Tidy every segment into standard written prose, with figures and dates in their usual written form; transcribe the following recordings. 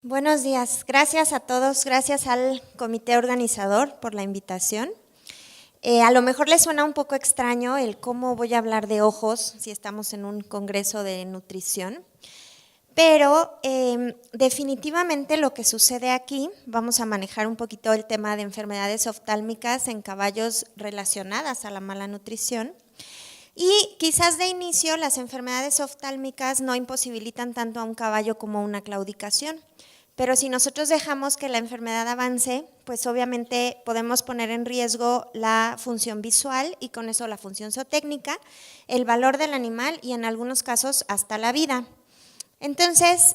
Buenos días, gracias a todos, gracias al comité organizador por la invitación. A lo mejor les suena un poco extraño el cómo voy a hablar de ojos si estamos en un congreso de nutrición, pero definitivamente lo que sucede aquí, vamos a manejar un poquito el tema de enfermedades oftálmicas en caballos relacionadas a la mala nutrición. Y quizás de inicio las enfermedades oftálmicas no imposibilitan tanto a un caballo como una claudicación. Pero si nosotros dejamos que la enfermedad avance, pues obviamente podemos poner en riesgo la función visual y con eso la función zootécnica, el valor del animal y en algunos casos hasta la vida. Entonces,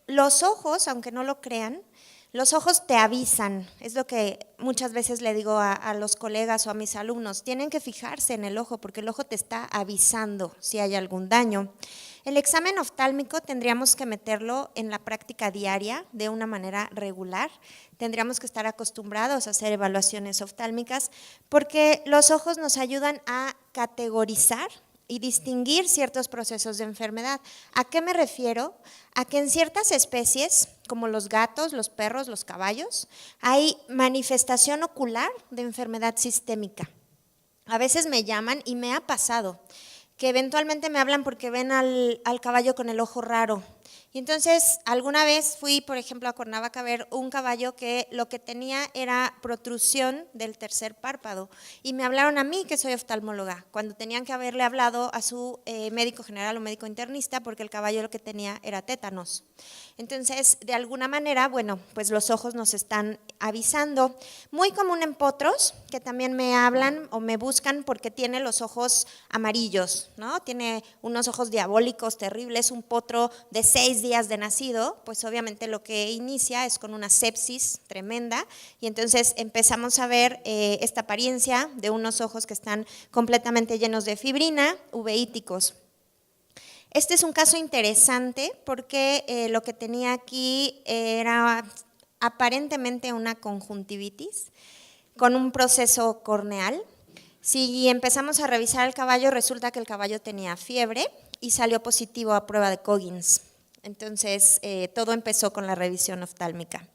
los ojos, aunque no lo crean, los ojos te avisan, es lo que muchas veces le digo a los colegas o a mis alumnos, tienen que fijarse en el ojo porque el ojo te está avisando si hay algún daño. El examen oftálmico tendríamos que meterlo en la práctica diaria de una manera regular, tendríamos que estar acostumbrados a hacer evaluaciones oftálmicas porque los ojos nos ayudan a categorizar y distinguir ciertos procesos de enfermedad. ¿A qué me refiero? A que en ciertas especies, como los gatos, los perros, los caballos, hay manifestación ocular de enfermedad sistémica. A veces me llaman y me ha pasado que eventualmente me hablan porque ven al caballo con el ojo raro. Y entonces, alguna vez fui, por ejemplo, a Cuernavaca a ver un caballo que lo que tenía era protrusión del tercer párpado. Y me hablaron a mí, que soy oftalmóloga, cuando tenían que haberle hablado a su médico general o médico internista porque el caballo lo que tenía era tétanos. Entonces, de alguna manera, bueno, pues los ojos nos están avisando. Muy común en potros, que también me hablan o me buscan porque tiene los ojos amarillos, ¿no? Tiene unos ojos diabólicos terribles, un potro de 6 días de nacido, pues obviamente lo que inicia es con una sepsis tremenda y entonces empezamos a ver esta apariencia de unos ojos que están completamente llenos de fibrina, uveíticos. Este es un caso interesante porque lo que tenía aquí era aparentemente una conjuntivitis con un proceso corneal. Si empezamos a revisar el caballo, resulta que el caballo tenía fiebre y salió positivo a prueba de Coggins. Entonces, todo empezó con la revisión oftálmica.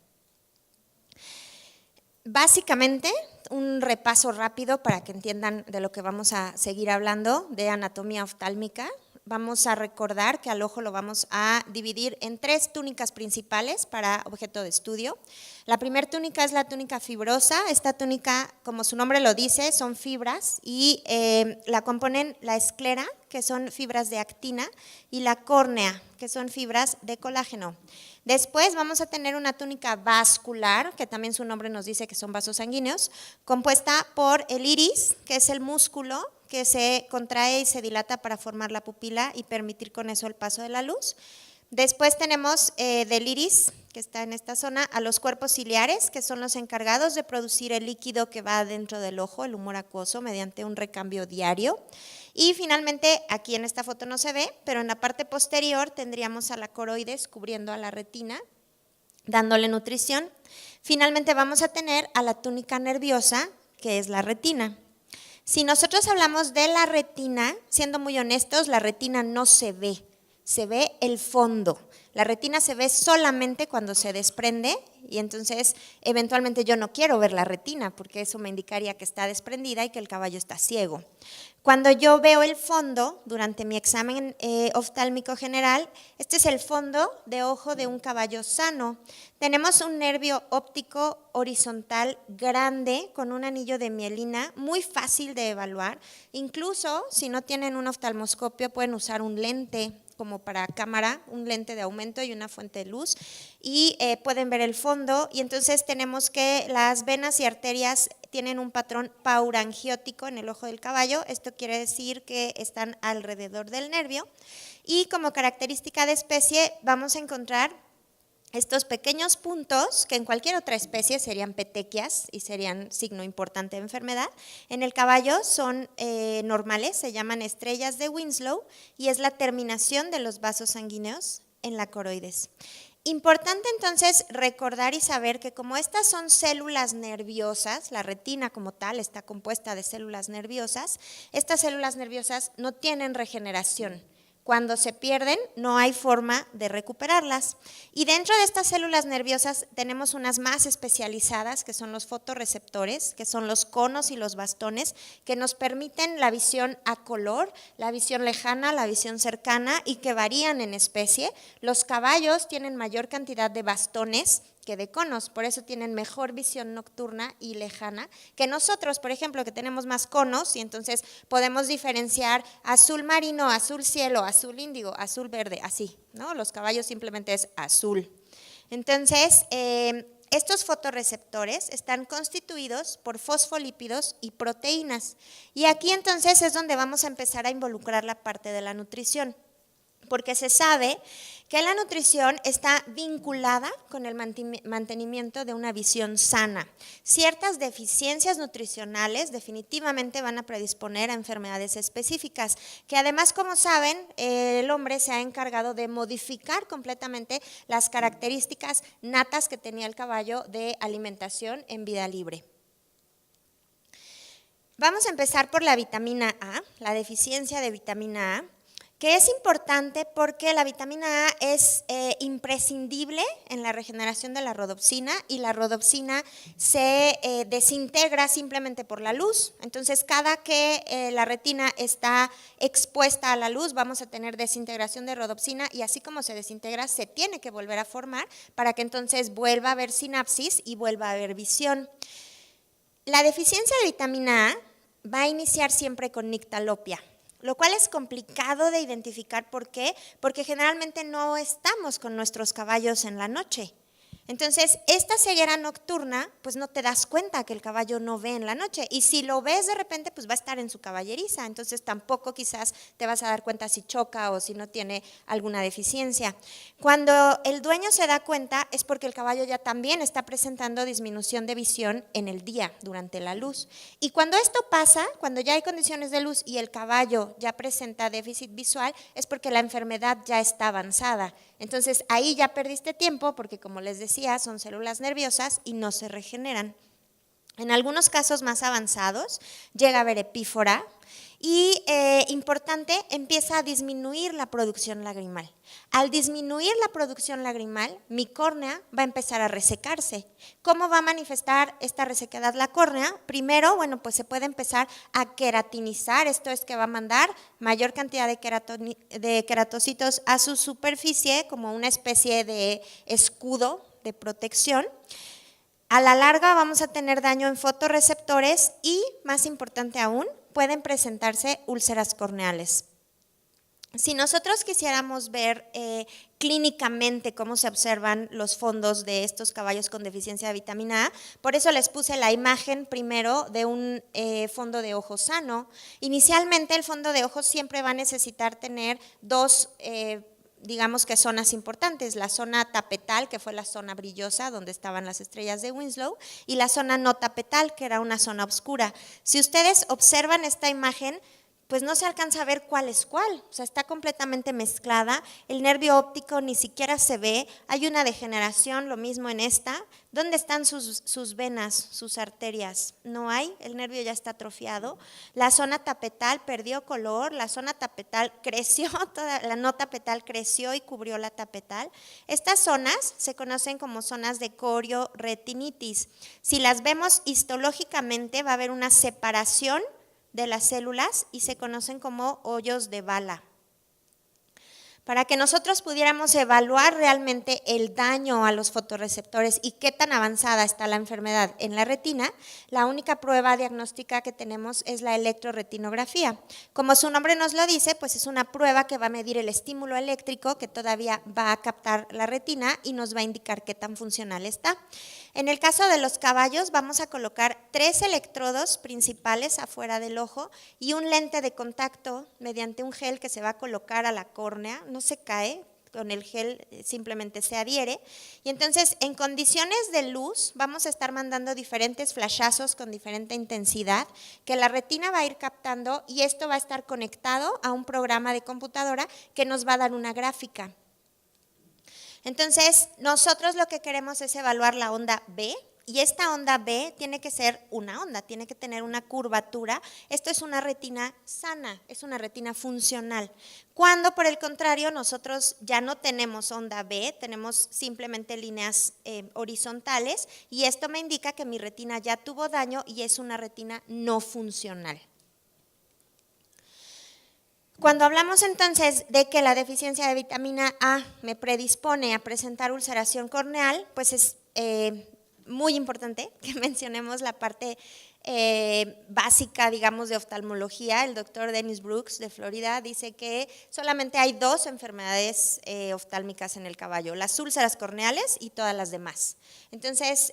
Básicamente, un repaso rápido para que entiendan de lo que vamos a seguir hablando de anatomía oftálmica. Vamos a recordar que al ojo lo vamos a dividir en 3 túnicas principales para objeto de estudio. La primera túnica es la túnica fibrosa. Esta túnica, como su nombre lo dice, son fibras y la componen la esclera, que son fibras de actina, y la córnea, que son fibras de colágeno. Después vamos a tener una túnica vascular, que también su nombre nos dice que son vasos sanguíneos, compuesta por el iris, que es el músculo que se contrae y se dilata para formar la pupila y permitir con eso el paso de la luz. Después tenemos del iris, que está en esta zona, a los cuerpos ciliares, que son los encargados de producir el líquido que va dentro del ojo, el humor acuoso, mediante un recambio diario. Y finalmente, aquí en esta foto no se ve, pero en la parte posterior tendríamos a la coroides cubriendo a la retina, dándole nutrición. Finalmente vamos a tener a la túnica nerviosa, que es la retina. Si nosotros hablamos de la retina, siendo muy honestos, la retina no se ve el fondo. La retina se ve solamente cuando se desprende y entonces eventualmente yo no quiero ver la retina porque eso me indicaría que está desprendida y que el caballo está ciego. Cuando yo veo el fondo durante mi examen oftálmico general, este es el fondo de ojo de un caballo sano. Tenemos un nervio óptico horizontal grande con un anillo de mielina muy fácil de evaluar. Incluso si no tienen un oftalmoscopio pueden usar un lente como para cámara, un lente de aumento y una fuente de luz y pueden ver el fondo y entonces tenemos que las venas y arterias tienen un patrón paurangiótico en el ojo del caballo, esto quiere decir que están alrededor del nervio y como característica de especie vamos a encontrar estos pequeños puntos, que en cualquier otra especie serían petequias y serían signo importante de enfermedad, en el caballo son normales, se llaman estrellas de Winslow y es la terminación de los vasos sanguíneos en la coroides. Importante entonces recordar y saber que como estas son células nerviosas, la retina como tal está compuesta de células nerviosas, estas células nerviosas no tienen regeneración. Cuando se pierden, no hay forma de recuperarlas. Y dentro de estas células nerviosas tenemos unas más especializadas, que son los fotorreceptores, que son los conos y los bastones, que nos permiten la visión a color, la visión lejana, la visión cercana y que varían en especie. Los caballos tienen mayor cantidad de bastones que de conos, por eso tienen mejor visión nocturna y lejana que nosotros, por ejemplo, que tenemos más conos y entonces podemos diferenciar azul marino, azul cielo, azul índigo, azul verde, así, ¿no? Los caballos simplemente es azul. Entonces, estos fotorreceptores están constituidos por fosfolípidos y proteínas. Y aquí entonces es donde vamos a empezar a involucrar la parte de la nutrición, porque se sabe que la nutrición está vinculada con el mantenimiento de una visión sana. Ciertas deficiencias nutricionales definitivamente van a predisponer a enfermedades específicas, que además, como saben, el hombre se ha encargado de modificar completamente las características natas que tenía el caballo de alimentación en vida libre. Vamos a empezar por la vitamina A, la deficiencia de vitamina A, que es importante porque la vitamina A es imprescindible en la regeneración de la rodopsina y la rodopsina se desintegra simplemente por la luz. Entonces, cada que la retina está expuesta a la luz, vamos a tener desintegración de rodopsina y así como se desintegra, se tiene que volver a formar para que entonces vuelva a haber sinapsis y vuelva a haber visión. La deficiencia de vitamina A va a iniciar siempre con nictalopia, lo cual es complicado de identificar. ¿Por qué? Porque generalmente no estamos con nuestros caballos en la noche. Entonces, esta ceguera nocturna, pues no te das cuenta que el caballo no ve en la noche. Y si lo ves de repente, pues va a estar en su caballeriza. Entonces, tampoco quizás te vas a dar cuenta si choca o si no tiene alguna deficiencia. Cuando el dueño se da cuenta, es porque el caballo ya también está presentando disminución de visión en el día, durante la luz. Y cuando esto pasa, cuando ya hay condiciones de luz y el caballo ya presenta déficit visual, es porque la enfermedad ya está avanzada. Entonces, ahí ya perdiste tiempo porque, como les decía, son células nerviosas y no se regeneran. En algunos casos más avanzados llega a haber epífora y, importante, empieza a disminuir la producción lagrimal. Al disminuir la producción lagrimal, mi córnea va a empezar a resecarse. ¿Cómo va a manifestar esta resequedad la córnea? Primero, bueno, pues se puede empezar a queratinizar, esto es que va a mandar mayor cantidad de queratocitos a su superficie como una especie de escudo de protección. A la larga vamos a tener daño en fotorreceptores y, más importante aún, pueden presentarse úlceras corneales. Si nosotros quisiéramos ver clínicamente cómo se observan los fondos de estos caballos con deficiencia de vitamina A, por eso les puse la imagen primero de un fondo de ojo sano. Inicialmente el fondo de ojo siempre va a necesitar tener dos digamos que zonas importantes, la zona tapetal, que fue la zona brillosa donde estaban las estrellas de Winslow, y la zona no tapetal, que era una zona oscura. Si ustedes observan esta imagen, pues no se alcanza a ver cuál es cuál, o sea, está completamente mezclada, el nervio óptico ni siquiera se ve, hay una degeneración, lo mismo en esta. ¿Dónde están sus venas, sus arterias? No hay, el nervio ya está atrofiado. La zona tapetal perdió color, la zona tapetal creció, la no tapetal creció y cubrió la tapetal. Estas zonas se conocen como zonas de corioretinitis. Si las vemos histológicamente, va a haber una separación de las células y se conocen como hoyos de bala. Para que nosotros pudiéramos evaluar realmente el daño a los fotorreceptores y qué tan avanzada está la enfermedad en la retina, la única prueba diagnóstica que tenemos es la electroretinografía. Como su nombre nos lo dice, pues es una prueba que va a medir el estímulo eléctrico que todavía va a captar la retina y nos va a indicar qué tan funcional está. En el caso de los caballos vamos a colocar 3 electrodos principales afuera del ojo y un lente de contacto mediante un gel que se va a colocar a la córnea, no se cae, con el gel simplemente se adhiere. Y entonces en condiciones de luz vamos a estar mandando diferentes flashazos con diferente intensidad que la retina va a ir captando y esto va a estar conectado a un programa de computadora que nos va a dar una gráfica. Entonces, nosotros lo que queremos es evaluar la onda B, Y esta onda B tiene que ser una onda, tiene que tener una curvatura. Esto es una retina sana, es una retina funcional. Cuando, por el contrario, nosotros ya no tenemos onda B, tenemos simplemente líneas horizontales, y esto me indica que mi retina ya tuvo daño y es una retina no funcional. Cuando hablamos entonces de que la deficiencia de vitamina A me predispone a presentar ulceración corneal, pues es muy importante que mencionemos la parte básica, digamos, de oftalmología. El doctor Dennis Brooks de Florida dice que solamente hay 2 enfermedades oftálmicas en el caballo, las úlceras corneales y todas las demás. Entonces,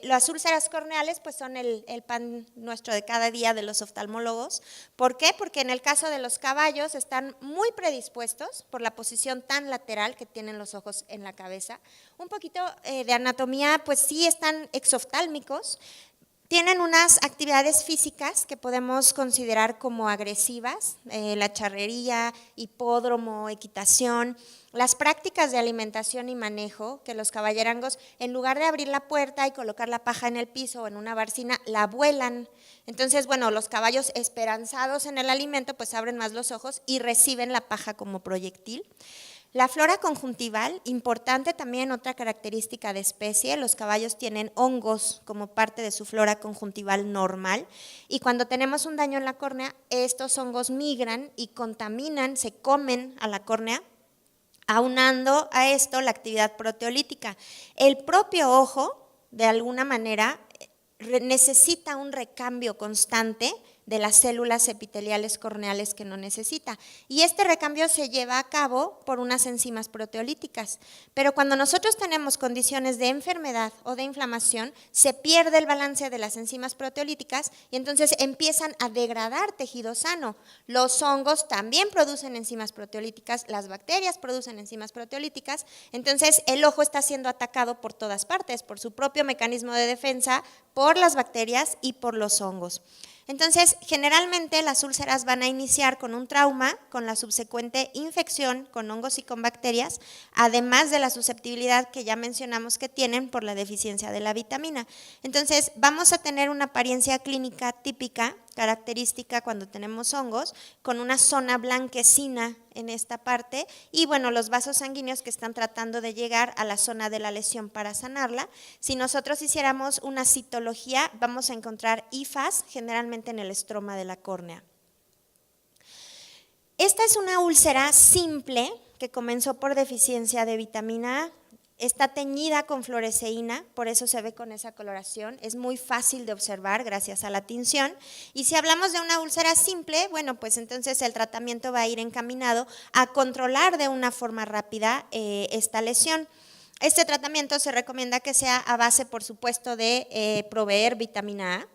las úlceras corneales pues son el pan nuestro de cada día de los oftalmólogos. ¿Por qué? Porque en el caso de los caballos están muy predispuestos por la posición tan lateral que tienen los ojos en la cabeza. Un poquito de anatomía, pues sí están exoftálmicos. Tienen unas actividades físicas que podemos considerar como agresivas, la charrería, hipódromo, equitación, las prácticas de alimentación y manejo, que los caballerangos, en lugar de abrir la puerta y colocar la paja en el piso o en una barcina, la vuelan. Entonces, bueno, los caballos esperanzados en el alimento, pues abren más los ojos y reciben la paja como proyectil. La flora conjuntival, importante también, otra característica de especie, los caballos tienen hongos como parte de su flora conjuntival normal, y cuando tenemos un daño en la córnea, estos hongos migran y contaminan, se comen a la córnea, aunando a esto la actividad proteolítica. El propio ojo, de alguna manera, necesita un recambio constante de las células epiteliales corneales que no necesita. Y este recambio se lleva a cabo por unas enzimas proteolíticas. Pero cuando nosotros tenemos condiciones de enfermedad o de inflamación, se pierde el balance de las enzimas proteolíticas y entonces empiezan a degradar tejido sano. Los hongos también producen enzimas proteolíticas, las bacterias producen enzimas proteolíticas, entonces el ojo está siendo atacado por todas partes, por su propio mecanismo de defensa, por las bacterias y por los hongos. Entonces, generalmente las úlceras van a iniciar con un trauma, con la subsecuente infección con hongos y con bacterias, además de la susceptibilidad que ya mencionamos que tienen por la deficiencia de la vitamina. Entonces, vamos a tener una apariencia clínica típica, característica cuando tenemos hongos, con una zona blanquecina en esta parte y bueno, los vasos sanguíneos que están tratando de llegar a la zona de la lesión para sanarla. Si nosotros hiciéramos una citología, vamos a encontrar hifas generalmente en el estroma de la córnea. Esta es una úlcera simple que comenzó por deficiencia de vitamina A. Está teñida con fluoresceína, por eso se ve con esa coloración, es muy fácil de observar gracias a la tinción. Y si hablamos de una úlcera simple, bueno, pues entonces el tratamiento va a ir encaminado a controlar de una forma rápida esta lesión. Este tratamiento se recomienda que sea a base, por supuesto, de proveer vitamina A,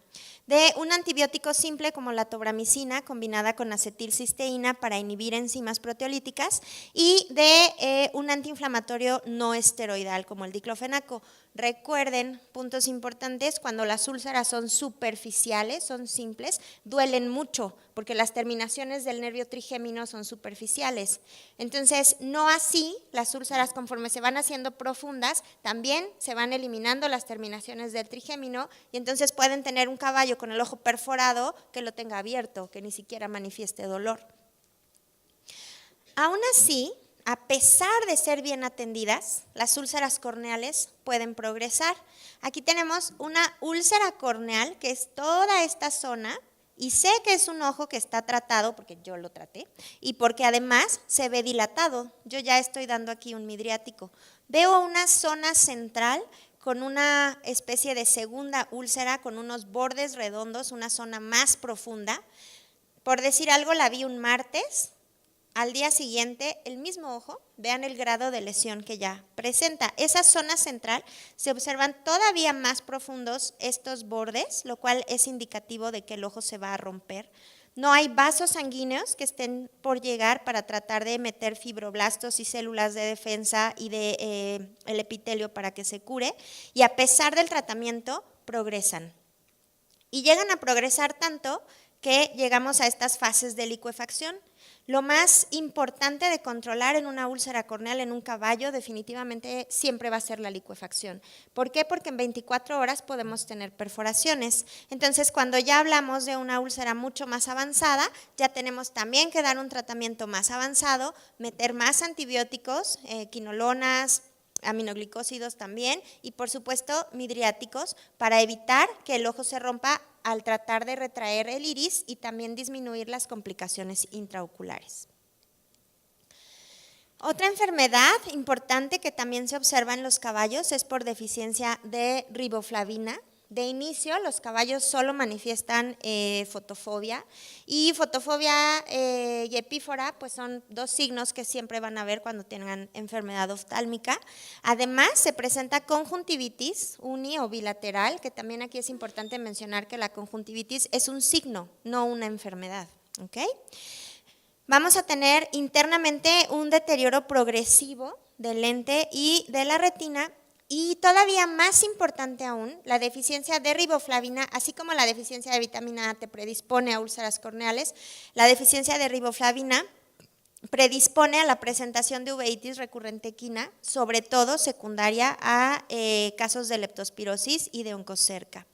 de un antibiótico simple como la tobramicina combinada con acetilcisteína para inhibir enzimas proteolíticas y de un antiinflamatorio no esteroidal como el diclofenaco. Recuerden, puntos importantes, cuando las úlceras son superficiales, son simples, duelen mucho porque las terminaciones del nervio trigémino son superficiales. Entonces, no así, las úlceras conforme se van haciendo profundas, también se van eliminando las terminaciones del trigémino y entonces pueden tener un caballo con el ojo perforado que lo tenga abierto, que ni siquiera manifieste dolor. Aún así, a pesar de ser bien atendidas, las úlceras corneales pueden progresar. Aquí tenemos una úlcera corneal, que es toda esta zona, y sé que es un ojo que está tratado, porque yo lo traté, y porque además se ve dilatado. Yo ya estoy dando aquí un midriático. Veo una zona central con una especie de segunda úlcera, con unos bordes redondos, una zona más profunda. Por decir algo, la vi un martes. Al día siguiente, el mismo ojo, vean el grado de lesión que ya presenta. Esa zona central se observan todavía más profundos estos bordes, lo cual es indicativo de que el ojo se va a romper. No hay vasos sanguíneos que estén por llegar para tratar de meter fibroblastos y células de defensa y de el epitelio para que se cure. Y a pesar del tratamiento, progresan. Y llegan a progresar tanto que llegamos a estas fases de licuefacción. Lo más importante de controlar en una úlcera corneal en un caballo definitivamente siempre va a ser la licuefacción. ¿Por qué? Porque en 24 horas podemos tener perforaciones. Entonces, cuando ya hablamos de una úlcera mucho más avanzada, ya tenemos también que dar un tratamiento más avanzado, meter más antibióticos, quinolonas, aminoglicósidos también y por supuesto midriáticos para evitar que el ojo se rompa al tratar de retraer el iris y también disminuir las complicaciones intraoculares. Otra enfermedad importante que también se observa en los caballos es por deficiencia de riboflavina. De inicio, los caballos solo manifiestan fotofobia y fotofobia y epífora pues son dos signos que siempre van a ver cuando tengan enfermedad oftálmica. Además, se presenta conjuntivitis uni o bilateral, que también aquí es importante mencionar que la conjuntivitis es un signo, no una enfermedad. ¿Okay? Vamos a tener internamente un deterioro progresivo del lente y de la retina. Y todavía más importante aún, la deficiencia de riboflavina, así como la deficiencia de vitamina A te predispone a úlceras corneales, la deficiencia de riboflavina predispone a la presentación de uveitis recurrente equina, sobre todo secundaria a casos de leptospirosis y de oncocerca.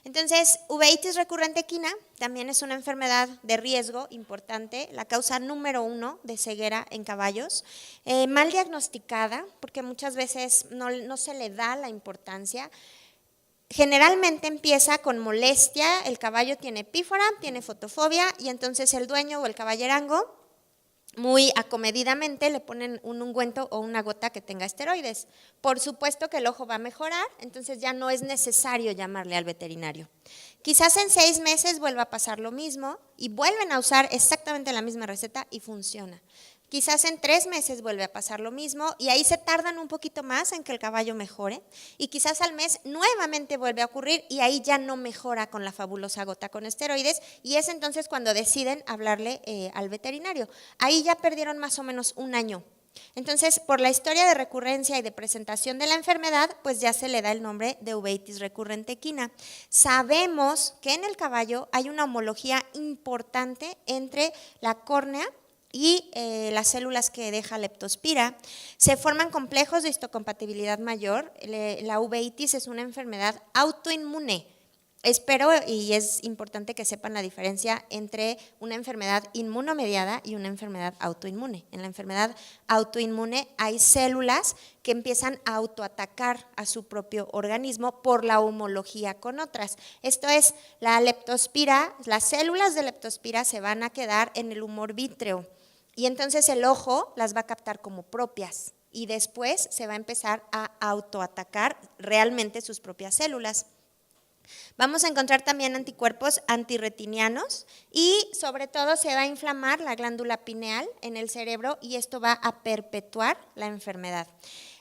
Entonces, uveitis recurrente equina también es una enfermedad de riesgo importante, la causa número 1 de ceguera en caballos, mal diagnosticada, porque muchas veces no se le da la importancia. Generalmente empieza con molestia, el caballo tiene epífora, tiene fotofobia y entonces el dueño o el caballerango muy acomedidamente le ponen un ungüento o una gota que tenga esteroides. Por supuesto que el ojo va a mejorar, entonces ya no es necesario llamarle al veterinario. Quizás en 6 meses vuelva a pasar lo mismo y vuelven a usar exactamente la misma receta y funciona. Quizás en 3 meses vuelve a pasar lo mismo y ahí se tardan un poquito más en que el caballo mejore y quizás al mes nuevamente vuelve a ocurrir y ahí ya no mejora con la fabulosa gota con esteroides y es entonces cuando deciden hablarle al veterinario. Ahí ya perdieron más o menos 1 año. Entonces, por la historia de recurrencia y de presentación de la enfermedad, pues ya se le da el nombre de uveitis recurrente equina. Sabemos que en el caballo hay una homología importante entre la córnea y las células que deja leptospira. Se forman complejos de histocompatibilidad mayor. La uveitis es una enfermedad autoinmune. Espero y es importante que sepan la diferencia entre una enfermedad inmunomediada y una enfermedad autoinmune. En la enfermedad autoinmune hay células que empiezan a autoatacar a su propio organismo por la homología con otras. Esto es, la leptospira, las células de leptospira se van a quedar en el humor vítreo y entonces el ojo las va a captar como propias y después se va a empezar a autoatacar realmente sus propias células. Vamos a encontrar también anticuerpos antirretinianos y sobre todo se va a inflamar la glándula pineal en el cerebro y esto va a perpetuar la enfermedad.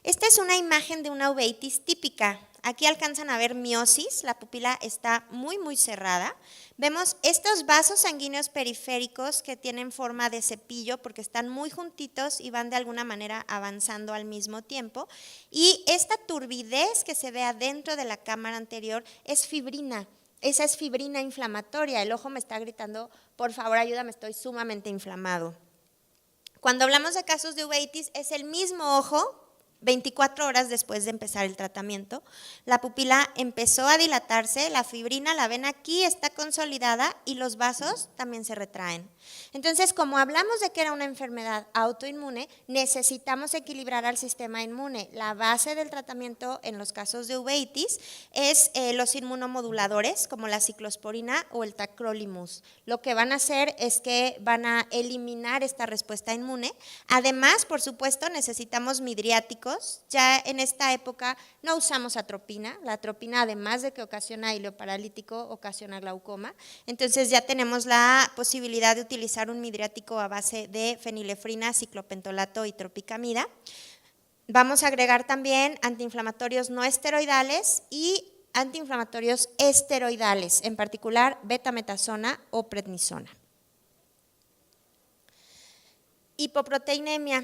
Esta es una imagen de una uveitis típica. Aquí alcanzan a ver miosis, la pupila está muy cerrada. Vemos estos vasos sanguíneos periféricos que tienen forma de cepillo porque están muy juntitos y van de alguna manera avanzando al mismo tiempo. Y esta turbidez que se ve adentro de la cámara anterior es fibrina. Esa es fibrina inflamatoria. El ojo me está gritando, por favor ayúdame, estoy sumamente inflamado. Cuando hablamos de casos de uveitis es el mismo ojo. 24 horas después de empezar el tratamiento, la pupila empezó a dilatarse, la fibrina, la ven aquí, está consolidada y los vasos también se retraen. Entonces, como hablamos de que era una enfermedad autoinmune, necesitamos equilibrar al sistema inmune. La base del tratamiento en los casos de uveitis es los inmunomoduladores, como la ciclosporina o el tacrolimus. Lo que van a hacer es que van a eliminar esta respuesta inmune. Además, por supuesto, necesitamos midriáticos. Ya en esta época no usamos atropina. La atropina, además de que ocasiona ileoparalítico, ocasiona glaucoma. Entonces ya tenemos la posibilidad de utilizar un midriático a base de fenilefrina, ciclopentolato y tropicamida. Vamos a agregar también antiinflamatorios no esteroidales y antiinflamatorios esteroidales, en particular betametasona o prednisona. Hipoproteinemia.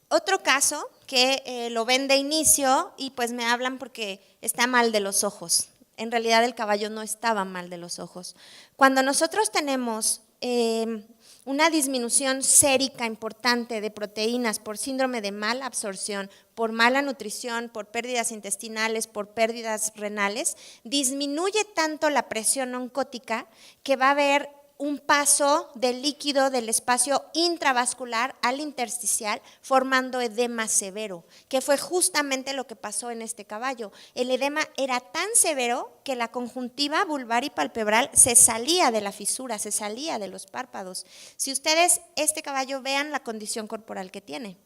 Otro caso que lo ven de inicio y pues me hablan porque está mal de los ojos. En realidad el caballo no estaba mal de los ojos. Cuando nosotros tenemos una disminución sérica importante de proteínas por síndrome de mala absorción, por mala nutrición, por pérdidas intestinales, por pérdidas renales, disminuye tanto la presión oncótica que va a haber un paso del líquido del espacio intravascular al intersticial, formando edema severo, que fue justamente lo que pasó en este caballo. El edema era tan severo que la conjuntiva vulvar y palpebral se salía de la fisura, se salía de los párpados. Si ustedes, este caballo, vean la condición corporal que tiene.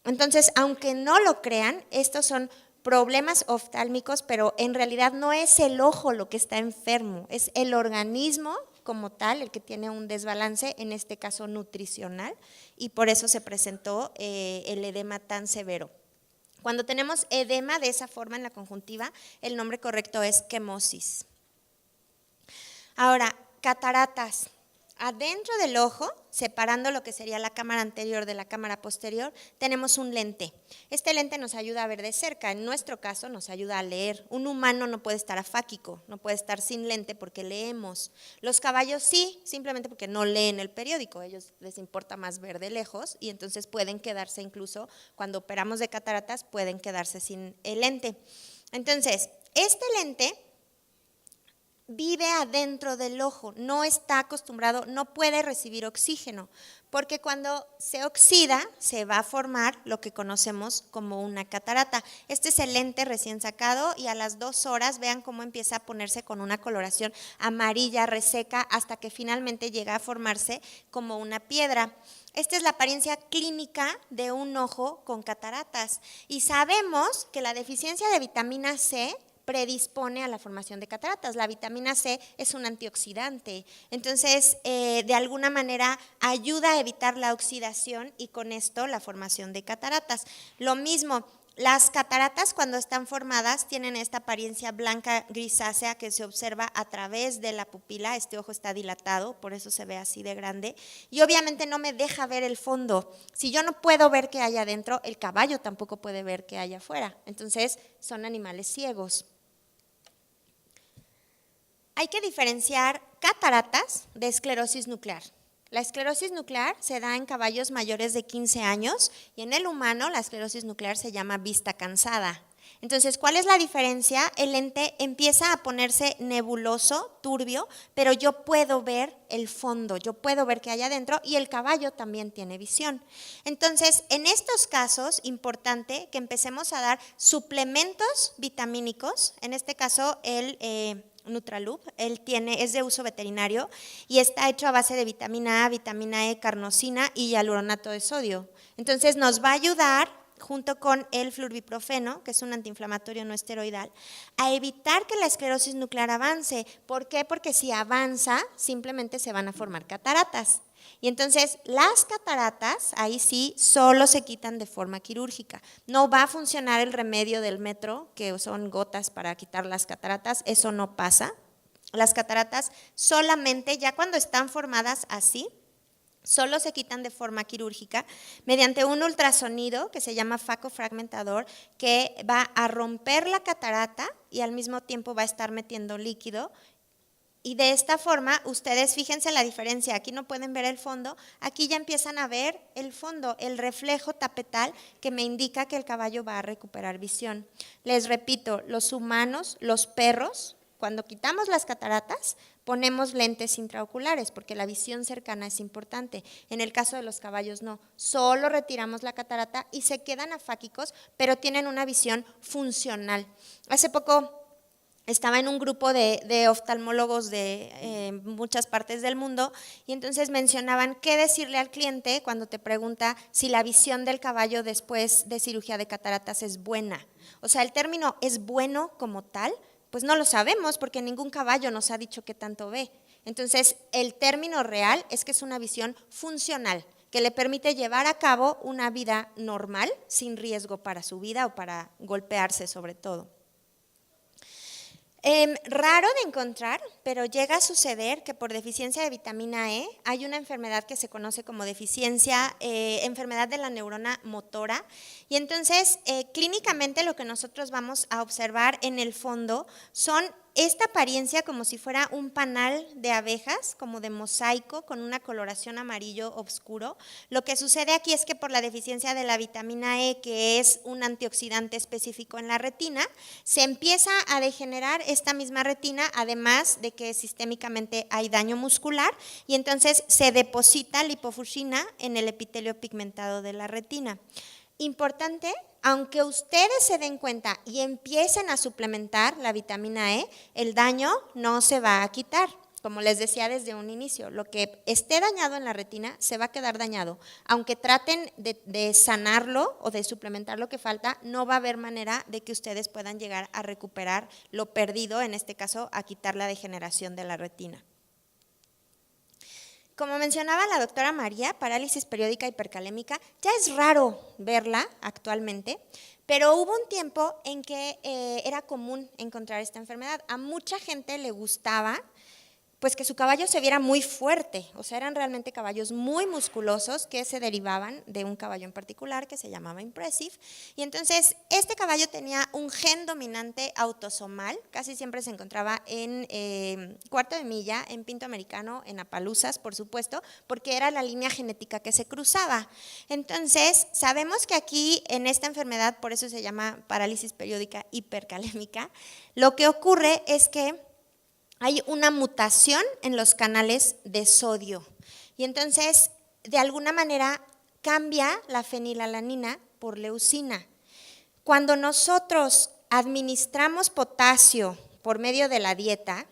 Entonces, aunque no lo crean, estos son problemas oftálmicos, pero en realidad no es el ojo lo que está enfermo, es el organismo como tal, el que tiene un desbalance, en este caso nutricional, y por eso se presentó el edema tan severo. Cuando tenemos edema de esa forma en la conjuntiva, el nombre correcto es quemosis. Ahora, cataratas. Adentro del ojo, separando lo que sería la cámara anterior de la cámara posterior, tenemos un lente. Este lente nos ayuda a ver de cerca, en nuestro caso nos ayuda a leer. Un humano no puede estar afáquico, no puede estar sin lente porque leemos. Los caballos sí, simplemente porque no leen el periódico, a ellos les importa más ver de lejos y entonces pueden quedarse incluso, cuando operamos de cataratas, pueden quedarse sin el lente. Entonces, este lente vive adentro del ojo, no está acostumbrado, no puede recibir oxígeno, porque cuando se oxida se va a formar lo que conocemos como una catarata. Este es el lente recién sacado y a las 2 horas vean cómo empieza a ponerse con una coloración amarilla reseca hasta que finalmente llega a formarse como una piedra. Esta es la apariencia clínica de un ojo con cataratas y sabemos que la deficiencia de vitamina C predispone a la formación de cataratas. La vitamina C es un antioxidante, entonces de alguna manera ayuda a evitar la oxidación y con esto la formación de cataratas. Lo mismo, las cataratas cuando están formadas tienen esta apariencia blanca grisácea que se observa a través de la pupila. Este ojo está dilatado, por eso se ve así de grande y obviamente no me deja ver el fondo. Si yo no puedo ver qué hay adentro, el caballo tampoco puede ver qué hay afuera, entonces son animales ciegos. Hay que diferenciar cataratas de esclerosis nuclear. La esclerosis nuclear se da en caballos mayores de 15 años y en el humano la esclerosis nuclear se llama vista cansada. Entonces, ¿cuál es la diferencia? El lente empieza a ponerse nebuloso, turbio, pero yo puedo ver el fondo, yo puedo ver qué hay adentro y el caballo también tiene visión. Entonces, en estos casos, importante que empecemos a dar suplementos vitamínicos, en este caso el Nutraloop, es de uso veterinario y está hecho a base de vitamina A, vitamina E, carnosina y hialuronato de sodio. Entonces nos va a ayudar, junto con el flurbiprofeno, que es un antiinflamatorio no esteroidal, a evitar que la esclerosis nuclear avance. ¿Por qué? Porque si avanza, simplemente se van a formar cataratas. Y entonces las cataratas, ahí sí, solo se quitan de forma quirúrgica. No va a funcionar el remedio del metro, que son gotas para quitar las cataratas, eso no pasa. Las cataratas solamente, ya cuando están formadas así, solo se quitan de forma quirúrgica mediante un ultrasonido que se llama facofragmentador, que va a romper la catarata y al mismo tiempo va a estar metiendo líquido. Y de esta forma, ustedes fíjense la diferencia, aquí no pueden ver el fondo, aquí ya empiezan a ver el fondo, el reflejo tapetal que me indica que el caballo va a recuperar visión. Les repito, los humanos, los perros, cuando quitamos las cataratas, ponemos lentes intraoculares porque la visión cercana es importante. En el caso de los caballos no, solo retiramos la catarata y se quedan afáquicos, pero tienen una visión funcional. Hace poco estaba en un grupo de oftalmólogos de muchas partes del mundo y entonces mencionaban qué decirle al cliente cuando te pregunta si la visión del caballo después de cirugía de cataratas es buena. O sea, el término es bueno como tal, pues no lo sabemos porque ningún caballo nos ha dicho qué tanto ve. Entonces, el término real es que es una visión funcional, que le permite llevar a cabo una vida normal, sin riesgo para su vida o para golpearse sobre todo. Raro de encontrar, pero llega a suceder que por deficiencia de vitamina E hay una enfermedad que se conoce como enfermedad de la neurona motora y entonces clínicamente lo que nosotros vamos a observar en el fondo son esta apariencia como si fuera un panal de abejas, como de mosaico, con una coloración amarillo oscuro. Lo que sucede aquí es que por la deficiencia de la vitamina E, que es un antioxidante específico en la retina, se empieza a degenerar esta misma retina, además de que sistémicamente hay daño muscular, y entonces se deposita lipofuscina en el epitelio pigmentado de la retina. Importante, aunque ustedes se den cuenta y empiecen a suplementar la vitamina E, el daño no se va a quitar. Como les decía desde un inicio, lo que esté dañado en la retina se va a quedar dañado. Aunque traten de sanarlo o de suplementar lo que falta, no va a haber manera de que ustedes puedan llegar a recuperar lo perdido, en este caso a quitar la degeneración de la retina. Como mencionaba la doctora María, parálisis periódica hipercalémica, ya es raro verla actualmente, pero hubo un tiempo en que era común encontrar esta enfermedad. A mucha gente le gustaba pues que su caballo se viera muy fuerte, o sea, eran realmente caballos muy musculosos que se derivaban de un caballo en particular que se llamaba Impressive, y entonces este caballo tenía un gen dominante autosomal, casi siempre se encontraba en cuarto de milla, en pinto americano, en apaluzas, por supuesto, porque era la línea genética que se cruzaba. Entonces, sabemos que aquí en esta enfermedad, por eso se llama parálisis periódica hipercalémica, lo que ocurre es que hay una mutación en los canales de sodio y entonces de alguna manera cambia la fenilalanina por leucina. Cuando nosotros administramos potasio por medio de la dieta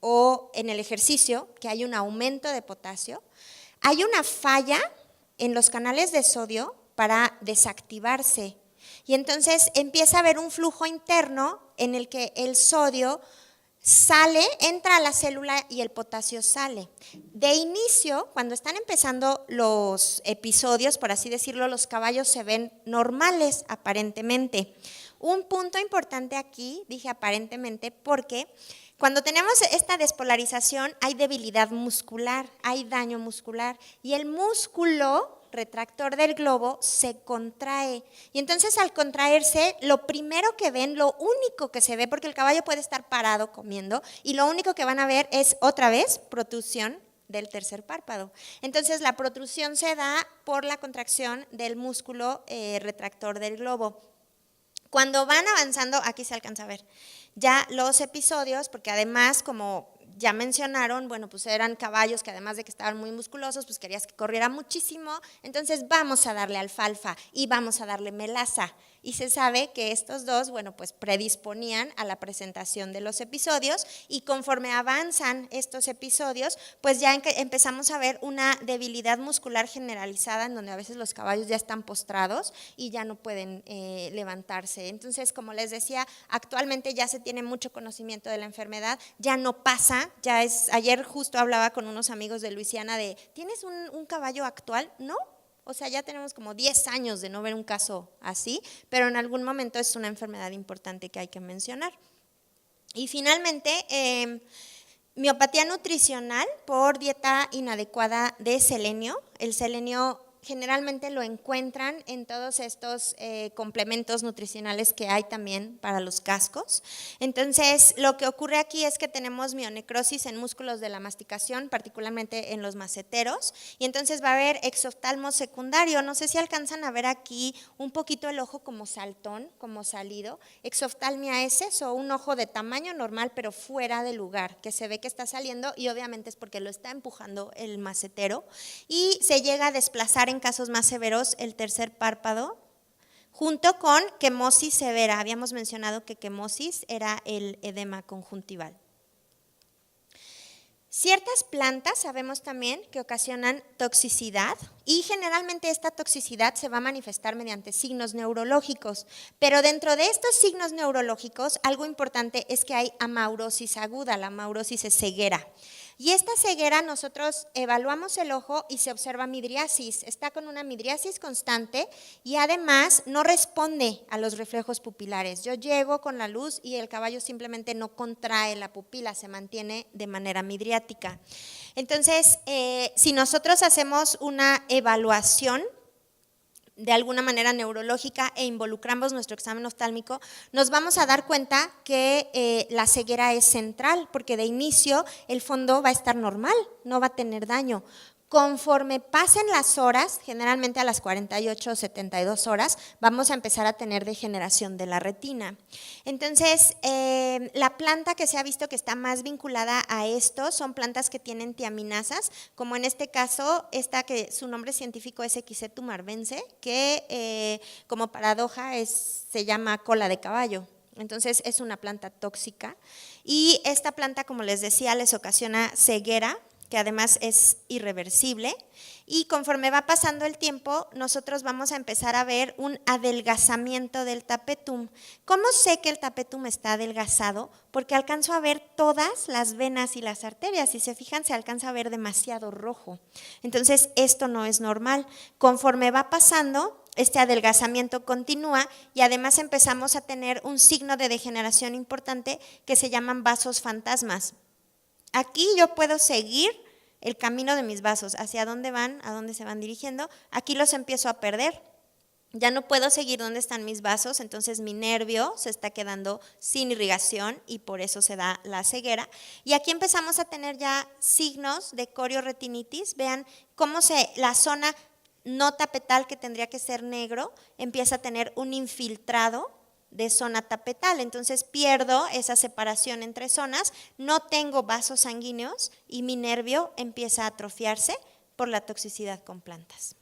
o en el ejercicio, que hay un aumento de potasio, hay una falla en los canales de sodio para desactivarse y entonces empieza a haber un flujo interno en el que el sodio sale, entra a la célula y el potasio sale. De inicio, cuando están empezando los episodios, por así decirlo, los caballos se ven normales aparentemente. Un punto importante aquí, dije aparentemente, porque cuando tenemos esta despolarización hay debilidad muscular, hay daño muscular y el músculo retractor del globo se contrae y entonces al contraerse lo primero que ven, lo único que se ve, porque el caballo puede estar parado comiendo y lo único que van a ver es otra vez protrusión del tercer párpado. Entonces la protrusión se da por la contracción del músculo retractor del globo. Cuando van avanzando, aquí se alcanza a ver ya los episodios, porque además como ya mencionaron, bueno, pues eran caballos que además de que estaban muy musculosos, pues querías que corriera muchísimo, entonces vamos a darle alfalfa y vamos a darle melaza. Y se sabe que estos dos, bueno, pues predisponían a la presentación de los episodios y conforme avanzan estos episodios, pues ya empezamos a ver una debilidad muscular generalizada en donde a veces los caballos ya están postrados y ya no pueden levantarse. Entonces, como les decía, actualmente ya se tiene mucho conocimiento de la enfermedad, ya no pasa, ya es, ayer justo hablaba con unos amigos de Luisiana de, ¿tienes un caballo actual? No. O sea, ya tenemos como 10 años de no ver un caso así, pero en algún momento es una enfermedad importante que hay que mencionar. Y finalmente, miopatía nutricional por dieta inadecuada de selenio. El selenio generalmente lo encuentran en todos estos complementos nutricionales que hay también para los cascos. Entonces, lo que ocurre aquí es que tenemos mionecrosis en músculos de la masticación, particularmente en los maceteros, y entonces va a haber exoftalmo secundario. No sé si alcanzan a ver aquí un poquito el ojo como saltón, como salido. Exoftalmia es eso, un ojo de tamaño normal, pero fuera de lugar, que se ve que está saliendo y obviamente es porque lo está empujando el macetero y se llega a desplazar en casos más severos el tercer párpado, junto con quemosis severa. Habíamos mencionado que quemosis era el edema conjuntival. Ciertas plantas sabemos también que ocasionan toxicidad y generalmente esta toxicidad se va a manifestar mediante signos neurológicos, pero dentro de estos signos neurológicos algo importante es que hay amaurosis aguda, la amaurosis es ceguera. Y esta ceguera nosotros evaluamos el ojo y se observa midriasis, está con una midriasis constante y además no responde a los reflejos pupilares. Yo llego con la luz y el caballo simplemente no contrae la pupila, se mantiene de manera midriática. Entonces, si nosotros hacemos una evaluación de alguna manera neurológica e involucramos nuestro examen oftálmico, nos vamos a dar cuenta que la ceguera es central, porque de inicio el fondo va a estar normal, no va a tener daño. Conforme pasen las horas, generalmente a las 48 o 72 horas, vamos a empezar a tener degeneración de la retina. Entonces, la planta que se ha visto que está más vinculada a esto son plantas que tienen tiaminasas, como en este caso, esta que su nombre científico es Equisetum arvense, que como paradoja se llama cola de caballo. Entonces, es una planta tóxica y esta planta, como les decía, les ocasiona ceguera, que además es irreversible, y conforme va pasando el tiempo, nosotros vamos a empezar a ver un adelgazamiento del tapetum. ¿Cómo sé que el tapetum está adelgazado? Porque alcanzo a ver todas las venas y las arterias, si se fijan se alcanza a ver demasiado rojo. Entonces esto no es normal. Conforme va pasando, este adelgazamiento continúa y además empezamos a tener un signo de degeneración importante que se llaman vasos fantasmas. Aquí yo puedo seguir el camino de mis vasos, hacia dónde van, a dónde se van dirigiendo. Aquí los empiezo a perder. Ya no puedo seguir dónde están mis vasos, entonces mi nervio se está quedando sin irrigación y por eso se da la ceguera. Y aquí empezamos a tener ya signos de corioretinitis. Vean cómo la zona no tapetal, que tendría que ser negro, empieza a tener un infiltrado de zona tapetal, entonces pierdo esa separación entre zonas, no tengo vasos sanguíneos y mi nervio empieza a atrofiarse por la toxicidad con plantas.